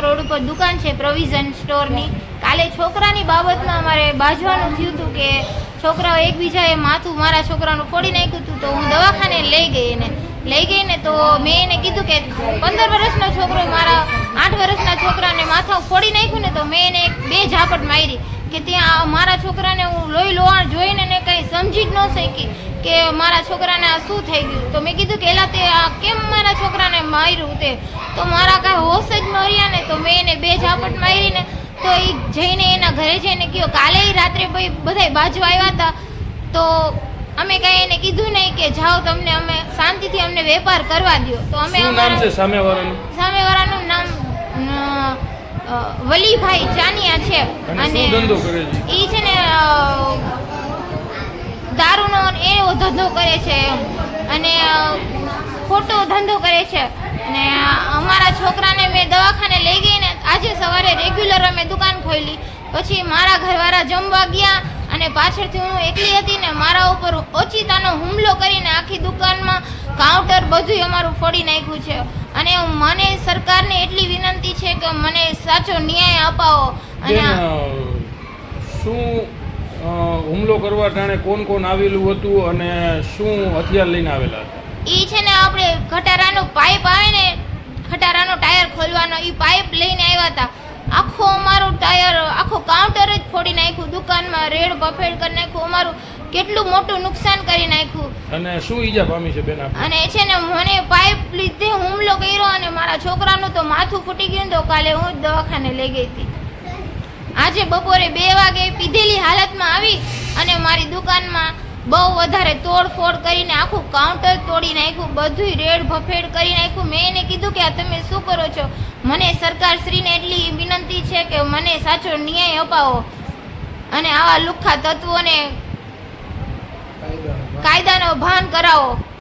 Road ઉપર દુકાન છે પ્રોવિઝન સ્ટોરની. કાલે છોકરાની બાબતમાં અમારે બાજવાનું થયું હતું કે છોકરાઓ એકબીજાએ માથું મારા છોકરાનું ફોડી નાખ્યું હતું. તો હું દવાખાને લઈ ગઈ ને તો મેં એને કીધું કે 15 વર્ષનો છોકરો મારા 8 વર્ષના છોકરાને માથા ફોડી નાખ્યું ને તો મેં એને 2 ઝાપટ મારી કે ત્યાં મારા છોકરાને હું લોહી લોહાણ જોઈને ને કંઈ સમજી જ ન શકી કે મારા છોકરાને આ શું થઈ ગયું. તો મેં કીધું કે એલા તે આ કેમ મારા છોકરાને માર્યું તે, તો મારા કાંઈ હોશ જ ન રહ્યા ને. તો મેં એને 2 ઝાપટ મારીને તો એ જઈને એના ઘરે જઈને કહ્યું. કાલે રાત્રે ભાઈ બધા બાજુ આવ્યા હતા તો અમે કાંઈ એને કીધું નહીં કે જાઓ તમને અમે શાંતિથી અમને વેપાર કરવા દો. તો અમે સામેવાળાનું નામ વલીભાઈ ચાનિયા છે અને એ છે ને દારૂનો એવો ધંધો કરે છે અને ખોટો ધંધો કરે છે. અને અમારા છોકરાને મેં દવાખાને લઈ ગઈ ને આજે સવારે રેગ્યુલર અમે દુકાન ખોલી. પછી મારા ઘરવાળા જમવા ગયા અને પાછળથી હું એકલી હતી ને મારા ઉપર ઓચિતાનો હુમલો કરીને આખી દુકાનમાં કાઉન્ટર બધું અમારું ફોડી નાખ્યું છે. અને મને સરકારને એટલી વિનંતી છે કે મને સાચો ન્યાય અપાવો. અને શું હુમલો કરવા ટાણે કોણ આવેલું હતું અને શું હથિયાર લઈને આવેલા હતા? એ છે ને આપણે ખટારાનો પાઇપ આવે ને, ખટારાનો ટાયર ખોલવાનો, એ પાઇપ લઈને આવ્યા હતા. આખો અમારું ટાયર આખો કાઉન્ટર જ ફોડી નાખ્યું, દુકાનમાં રેડ બફેડ કરી નાખ્યું, અમારું કેટલું મોટું નુકસાન કરી નાખ્યું. અને શું ઈજા પામી છે બેન? અને છે ને મને પાઇપ લીધે હુમલો કર્યો અને મારા છોકરાનું તો માથું ફૂટી ગયું. તો કાલે હું જ દવાખાને લઈ ગઈ હતી. આજે બપોરે 2 વાગે પીધેલી હાલતમાં આવી અને મારી દુકાનમાં બહુ વધારે તોડફોડ કરીને આખું કાઉન્ટર તોડી નાખ્યું, બધું રેડ ભફેડ કરી નાખ્યું. મેં એને કીધું કે આ તમે શું કરો છો? મને સરકારશ્રીને એટલી વિનંતી છે કે મને સાચો ન્યાય અપાવો અને આવા લુખ્ખા તત્વોને કાયદાનો ભાન કરાવો.